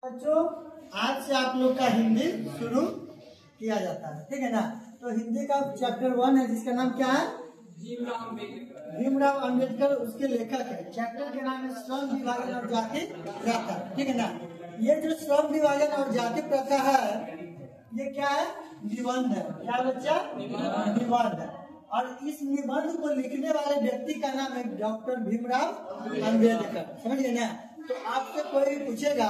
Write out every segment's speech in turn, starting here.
बच्चों आज से आप लोग का हिंदी शुरू किया जाता है, ठीक है ना। तो हिंदी का चैप्टर 1 है जिसका नाम क्या है? भीमराव अंबेडकर उसके लेखक है। चैप्टर के नाम है श्रम विभाजन और जाति प्रथा, ठीक है ना। ये जो श्रम विभाजन और जाति प्रथा है ये क्या है? निबंध है। क्या बच्चा? निबंध है। और इस निबंध को लिखने वाले व्यक्ति का नाम है डॉक्टर भीमराव अंबेडकर, समझिए ना। तो आपसे कोई पूछेगा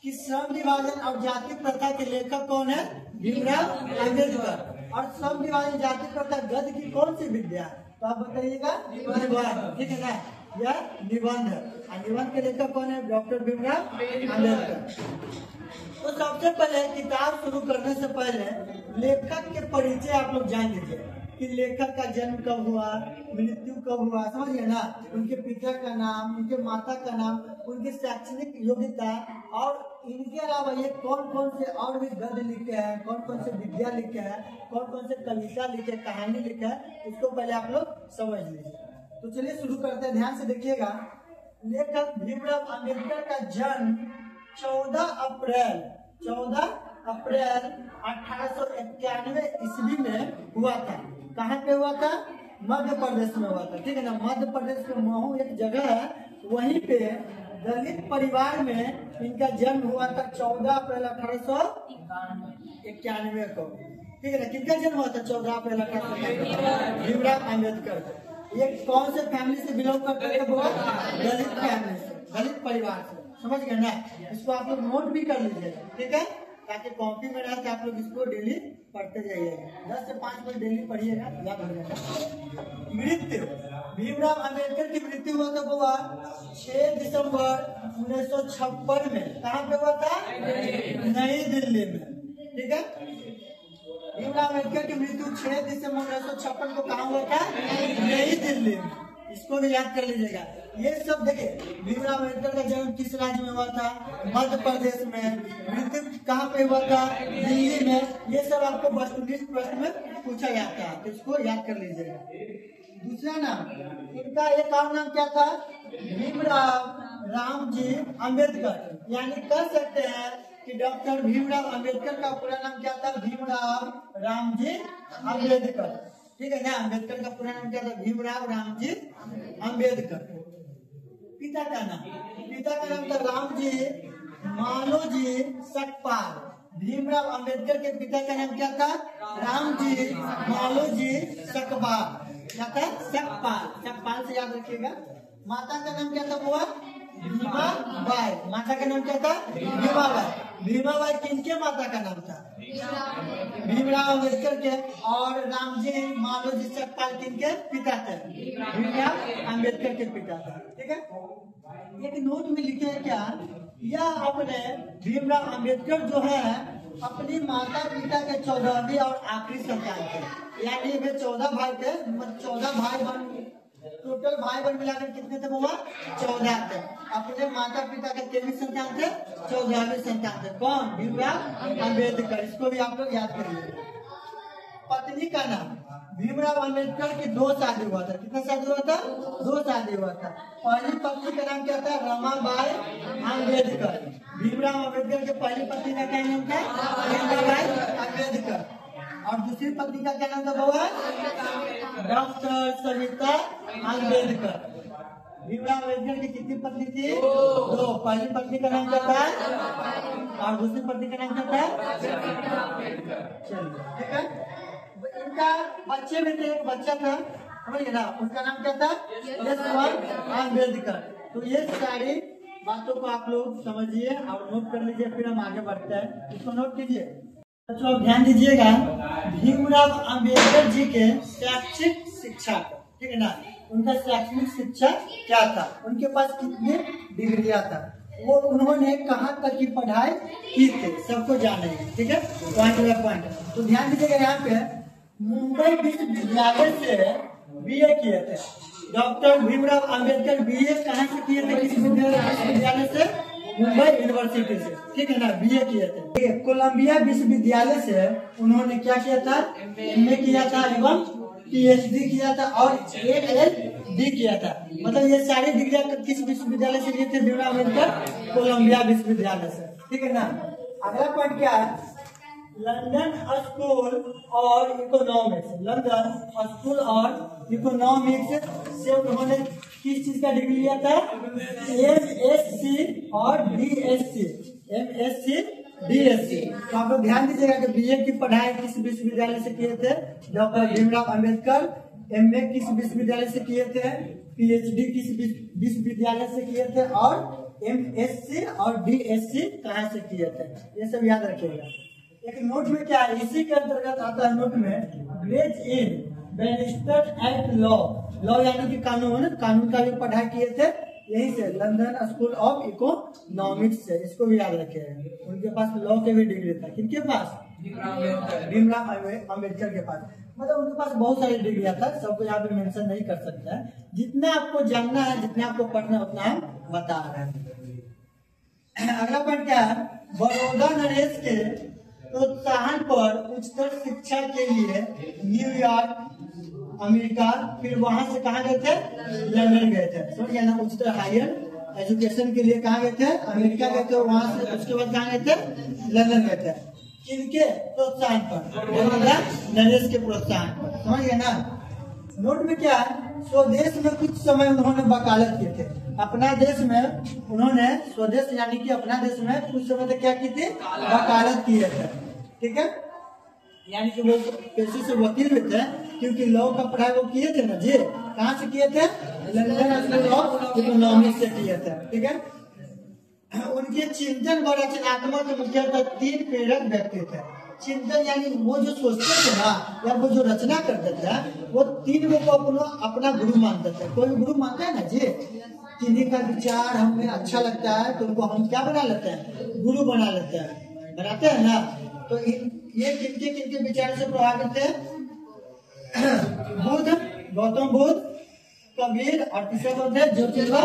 कि श्रम विभाजन और जाति प्रथा के लेखक कौन है? भीमराव अंबेडकर। और श्रम विभाजन जाति प्रथा गद्य की कौन सी विद्या है? तो आप बताइएगा निबंध, ठीक है ना। यह निबंध है और निबंध के लेखक कौन है? डॉक्टर भीमराव अंबेडकर। तो सबसे पहले किताब शुरू करने से पहले लेखक के परिचय आप लोग जान लीजिए कि लेखक का जन्म कब हुआ, मृत्यु कब हुआ, समझिए ना। उनके पिता का नाम, उनके माता का नाम, उनकी शैक्षणिक योग्यता और इनके अलावा ये कौन कौन से और भी गद्य लिखे हैं, कौन कौन से विद्या लिखे हैं, कौन कौन से कविता लिखे, कहानी लिखे है, इसको पहले आप लोग समझ लीजिए। तो चलिए शुरू करते हैं, ध्यान से देखिएगा। लेखक भीमराव अंबेडकर का जन्म 14 अप्रैल 1891 ईस्वी में हुआ था। कहाँ पे हुआ था? मध्य प्रदेश में हुआ था, ठीक है ना। मध्य प्रदेश के महू एक जगह है, वहीं पे दलित परिवार में इनका जन्म हुआ था 14 अप्रैल 1891 को, ठीक है ना। किनका जन्म हुआ था 14 अप्रैल 1891? भीमराव अंबेडकर। ये कौन से फैमिली से बिलोंग करते थे? दलित फैमिली से, दलित परिवार से, समझ गए ना। इसको आप लोग नोट भी कर लीजिएगा, ठीक है, ताकि कॉपी में रह के आप लोग इसको डेली पढ़ते जाइएगा। 10 से 5 मिनट डेली पढ़िएगा, याद हो जाएगा। मृत्यु भीमराव अंबेडकर की मृत्यु हुआ था हुआ 6 दिसंबर 1956 में। कहाँ पे हुआ था? नई दिल्ली में, ठीक है। भीमराव अंबेडकर की मृत्यु 6 दिसंबर 1956 को कहाँ हुआ था? नई दिल्ली में। इसको भी याद कर लीजिएगा। ये सब देखिए, भीमराव अंबेडकर का जन्म किस राज्य में हुआ था? मध्य प्रदेश में। मृत्यु कहाँ पे हुआ था? दिल्ली में। ये सब आपको वस्तुनिष्ठ प्रश्न में पूछा जाता है, तो इसको याद कर लीजिएगा। दूसरा नाम इनका एक और नाम क्या था? भीमराव रामजी अंबेडकर। यानी कह सकते हैं कि डॉक्टर भीमराव अंबेडकर का पूरा नाम क्या था? भीमराव रामजी अंबेडकर, ठीक है ना। अंबेडकर का पूरा नाम क्या था? भीमराव रामजी अंबेडकर। पिता का नाम था रामजी मालोजी सकपाल। भीमराव अंबेडकर के पिता का नाम क्या था? रामजी मालोजी सकपाल। क्या था? सकपाल से याद रखिएगा। माता का नाम क्या था? बुआ भीमाबाई। माता का नाम क्या था? भीमाबाई। भीमाबाई किनके माता का नाम था? भीमराव अंबेडकर के। और रामजी मालोजी सकपाल किनके पिता थे? भीमराव अंबेडकर के पिता थे, ठीक है। एक नोट में लिखे है क्या? यह अपने भीमराव अंबेडकर जो है अपनी माता पिता के 14वीं और आखिरी संतान थे। यानी वे 14 भाई थे, 14 भाई बहन, टोटल भाई बहन मिलाकर कितने थे? हुआ 14 थे। अपने माता पिता के कितने संतान थे? 14वीं संतान थे। कौन? भीमराव अंबेडकर। इसको भी आप लोग याद करिए। पत्नी का नाम भीमराव अंबेडकर की 2 शादी हुआ था। कितना शादी हुआ था? 2 शादी हुआ था। पहली पत्नी का नाम क्या था? रमाबाई अंबेडकर। भीमराव अंबेडकर के पहली पत्नी का क्या नाम था? रमाबाई अंबेडकर। और दूसरी पत्नी का क्या नाम था? बाबा डॉक्टर सविता अंबेडकर। भीमराव अंबेडकर की कितनी पत्नी थी? 2। पहली पत्नी का नाम क्या था और दूसरी पत्नी का नाम क्या था? चलिए, ठीक है। इनका बच्चे में थे, एक बच्चा था, समझिए ना। उनका नाम क्या था? यशवंत अंबेडकर। तो ये सारी बातों को आप लोग समझिए और नोट कर लीजिए, फिर हम आगे बढ़ते हैं। इसको नोट कीजिए बच्चों, ध्यान दीजिएगा। भीमराव अंबेडकर जी के शैक्षिक शिक्षा को, ठीक है ना, उनका शैक्षणिक शिक्षा क्या था? उनके पास कितने डिग्रियां था? वो उन्होंने कहाँ तक की पढ़ाई की थी? सबको जानेंगे, ठीक है, पॉइंट बाय पॉइंट। तो ध्यान दीजिएगा, यहाँ पे मुंबई विश्वविद्यालय से बीए किए थे डॉक्टर भीमराव अंबेडकर। बीए कहाँ से किए थे? किस विश्वविद्यालय से? मुंबई यूनिवर्सिटी से, ठीक है ना, बीए किए थे। कोलंबिया विश्वविद्यालय से उन्होंने क्या किया था? एमए किया था एवं पीएचडी किया था और एलएलबी किया था। मतलब ये सारी डिग्रियां किस विश्वविद्यालय से लिए थे? भीमराव अंबेडकर कोलंबिया विश्वविद्यालय से। ठीक है ना। अगला पॉइंट क्या है, लंदन स्कूल और इकोनॉमिक्स, लंदन स्कूल और इकोनॉमिक्स से उन्होंने किस चीज का डिग्री लिया था, MSc और DSc, MSc DSc। तो आप लोग ध्यान दीजिएगा कि BA की पढ़ाई किस विश्वविद्यालय से किए थे, डॉक्टर भीमराव अंबेडकर। MA किस विश्वविद्यालय से किए थे, PhD किस विश्वविद्यालय से किए थे, और MSc और DSc कहाँ से किए थे, ये सब याद रखिएगा। एक नोट में क्या है, इसी के अंतर्गत आता है नोट में, ग्रेज इन बैरिस्टर एट लॉ, लॉ यानी कि कानून, कानून का भी पढ़ाई किए थे यही से, लंदन स्कूल ऑफ इकोनॉमिक्स से, इसको भी याद रखिएगा। उनके पास लॉ के भी डिग्री था, किनके पास, भीमराव अम्बेडकर के पास। मतलब उनके पास बहुत सारी डिग्रियां था, सबको यहाँ पे मेंशन नहीं कर सकता है। जितना आपको जानना है, जितना आपको पढ़ना है, उतना हम बता रहे हैं। अगला पॉइंट क्या है, बड़ौदा नरेश के प्रोत्साहन पर उच्चतर शिक्षा के लिए न्यूयॉर्क अमेरिका, फिर वहां से कहाँ गए थे, लंदन गए थे, समझ ना। उच्चतर हायर एजुकेशन के लिए कहाँ गए थे, अमेरिका गए थे, वहां से उसके बाद कहाँ गए थे, लंदन गए थे। किनके प्रोत्साहन पर, बड़ौदा नरेश के प्रोत्साहन पर, समझ गए ना। नोट में क्या है, स्वदेश में कुछ समय उन्होंने वकालत किए थे, अपना देश में उन्होंने, स्वदेश यानी कि अपना देश में कुछ समय तक क्या की थी, वकालत किए थे, ठीक है। यानी कि वो पेशे से वकील भी थे, क्योंकि लॉ का पढ़ाई वो किए थे ना जी, कहाँ से किए थे, लंदन स्कूल ऑफ इकोनॉमिक्स से किए थे, ठीक है। उनके चिंतन व रचनात्मक मुख्यतः 3 प्रेरक व्यक्ति थे। चिंतन यानी वो जो सोचते थे ना, या वो जो रचना करते थे, वो 3 लोग को अपना गुरु मानते थे। कोई गुरु मानता है ना जी, किन्हीं का विचार हमें अच्छा लगता है तो उनको हम क्या बना लेते हैं, गुरु बना लेते हैं, बनाते हैं ना। तो ये किनके विचार से प्रभावित थे, बुद्ध, गौतम बुद्ध, कबीर, और तीसरा कौन थे, ज्योतिबा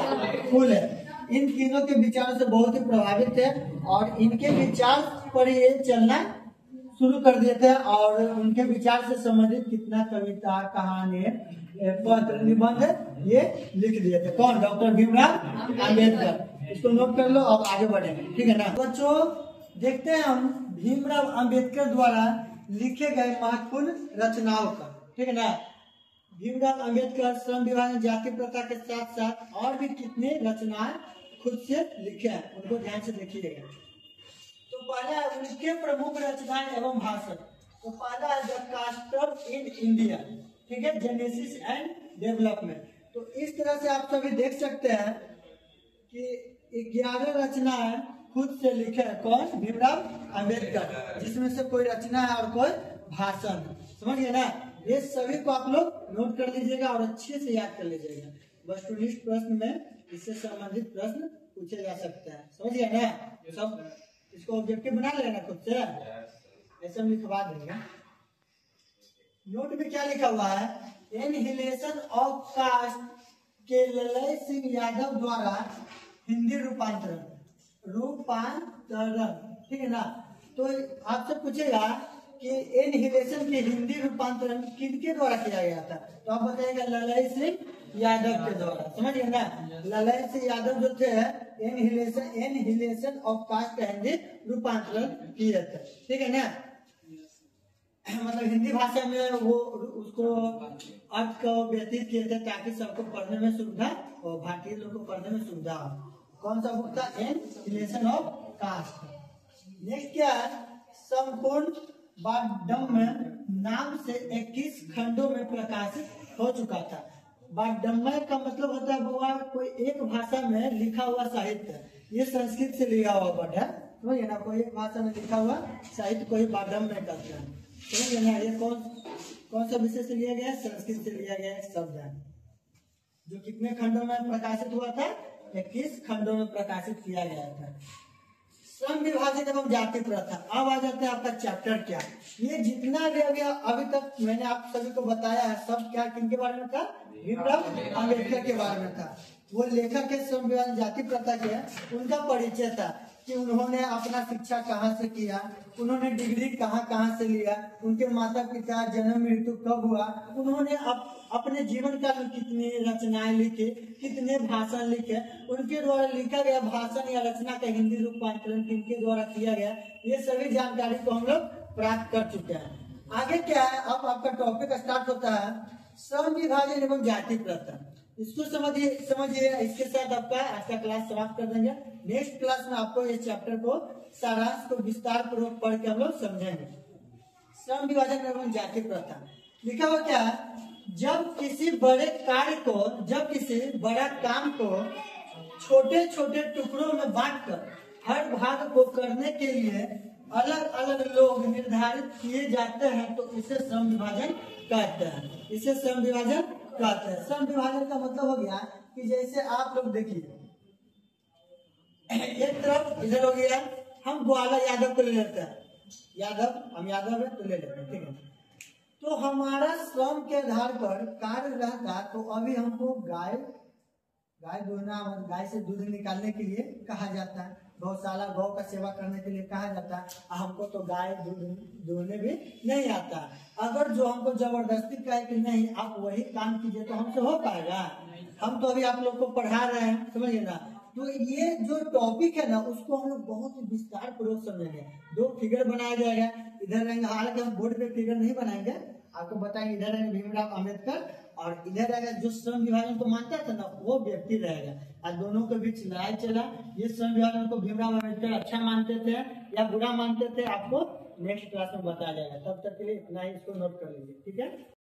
फूले। इन तीनों के विचारों से बहुत ही प्रभावित थे, और इनके विचार पर ये चलना शुरू कर दिए थे, और उनके विचार से संबंधित कितना कविता, कहानी, पत्र, निबंध ये लिख दिए थे। कौन, डॉक्टर भीमराव अम्बेडकर। इसको नोट कर लो, अब आगे बढ़ेंगे, ठीक है ना। बच्चों देखते हैं हम भीमराव अम्बेडकर द्वारा लिखे गए महत्वपूर्ण रचनाओं का, ठीक है ना। भीमराव अम्बेडकर श्रम विभाजन, जाति प्रथा के साथ साथ और भी कितने रचनाएं खुद से लिखे हैं, उनको ध्यान से देखिएगा। तो पहला है उनके प्रमुख रचनाएं एवं भाषण। तो पहला है द कास्ट इन इंडिया, ठीक है, जेनेसिस एंड डेवलपमेंट। तो इस तरह से आप सभी देख सकते हैं कि 11 रचनाएं खुद से लिखे हैं, कौन, भीमराव अम्बेडकर, जिसमें से कोई रचना है और कोई भाषण, समझ गए ना। ये सभी को आप लोग नोट कर लीजिएगा और अच्छे से याद कर लीजिएगा। वस्तुनिष्ठ प्रश्न में इससे संबंधित प्रश्न पूछे जा सकते हैं, समझ गए ना। सब इसको ऑब्जेक्टिव बना लेना खुद से, ऐसे हम लिखवा देंगे। नोट में क्या लिखा हुआ है, एनहिलेशन ऑफ कास्ट के ललय सिंह यादव द्वारा हिंदी रूपांतरण, ठीक है ना। तो आपसे पूछेगा कि एनहिलेशन के हिंदी रूपांतरण किनके द्वारा किया गया था, तो आप बताइएगा ललय सिंह यादव के द्वारा, समझ गए ना। ललय सिंह यादव जो थे एनहिलेशन ऑफ कास्ट का हिंदी रूपांतरण किए थे, ठीक है ना। मतलब हिंदी भाषा में वो उसको अर्थ को व्यतीत किए थे ताकि सबको पढ़ने में सुविधा और भारतीय लोग को पढ़ने में सुविधा हो। कौन सा बुक था, एनहिलेशन ऑफ कास्ट। नेक्स्ट क्या है, संपूर्ण बागडम्य नाम से 21 खंडों में प्रकाशित हो चुका था। बागडम्य का मतलब होता है वो कोई एक भाषा में लिखा हुआ साहित्य, ये संस्कृत से लिखा हुआ वर्ड है, समझिए ना। कोई एक भाषा में लिखा हुआ साहित्य को ही बागडम्य कहते हैं, समझिए ना। ये कौन सा विषय से लिया गया है, संस्कृत से लिया गया एक शब्द है, जो कितने खंडों में प्रकाशित हुआ था, 21 खंडों में प्रकाशित किया गया था। श्रम विभाजन एवं जाति प्रथा। अब आ जाते हैं आपका चैप्टर क्या, ये जितना भी अभी तक मैंने आप सभी को बताया है, सब क्या किनके बारे में था, भीमराव अम्बेडकर के बारे में था। वो लेखक के श्रम विभाजन जाति प्रथा के उनका परिचय था। कि उन्होंने अपना शिक्षा कहाँ से किया, उन्होंने डिग्री कहाँ कहाँ से लिया, उनके माता पिता जन्म मृत्यु कब हुआ, उन्होंने अपने जीवन काल में कितनी रचनाएं लिखी, कितने भाषण लिखे, उनके द्वारा लिखा गया भाषण या रचना का हिंदी रूपांतरण किनके द्वारा किया गया, ये सभी जानकारी को हम लोग प्राप्त कर चुके हैं। आगे क्या है, अब आपका टॉपिक स्टार्ट होता है श्रम विभाजन एवं जाति प्रथा। इसको समझिए, इसके साथ आपका आज का क्लास समाप्त कर देंगे। नेक्स्ट क्लास में आपको इस चैप्टर को सारांश को विस्तार पूर्वक पढ़ के हम लोग समझेंगे। श्रम विभाजन एवं जाति प्रथा लिखा हुआ क्या है, जब किसी बड़ा काम को छोटे छोटे टुकड़ों में बांटकर हर भाग को करने के लिए अलग अलग लोग निर्धारित किए जाते हैं तो इसे श्रम विभाजन कहते हैं। इसे श्रम विभाजन कहते हैं। श्रम विभाजन का मतलब हो गया कि जैसे आप लोग देखिए, एक तरफ इधर हो गया, हम ग्वाला यादव को ले लेते हैं, हम यादव है तो ले लेते हैं, ठीक है। तो हमारा श्रम के आधार पर कार्य रहता, तो अभी हमको गाय दूहना, गाय से दूध निकालने के लिए कहा जाता है, गौशाला गौ का सेवा करने के लिए कहा जाता है। हमको तो गाय दूध दूहने भी नहीं आता। अगर जो हमको जबरदस्ती कहे कि नहीं आप वही काम कीजिए तो हमसे हो पाएगा? हम तो अभी आप लोग को पढ़ा रहे हैं, समझिए ना। तो ये जो टॉपिक है ना, उसको हम लोग बहुत ही विस्तार पूर्वक समझेंगे। 2 फिगर बनाया जाएगा, इधर रहेंगे, हालांकि हम बोर्ड पे फिगर नहीं बनाएंगे, आपको बताएंगे इधर रहेंगे भीमराव अम्बेडकर और इधर रहेगा जो श्रम विभाजन को मानता था ना वो व्यक्ति रहेगा। और दोनों के बीच लड़ाई चला, ये श्रम विभाजन को भीमराव अम्बेडकर अच्छा मानते थे या बुरा मानते थे, आपको नेक्स्ट क्लास में बताया जाएगा। तब तक के लिए इतना ही, इसको नोट कर लीजिए, ठीक है।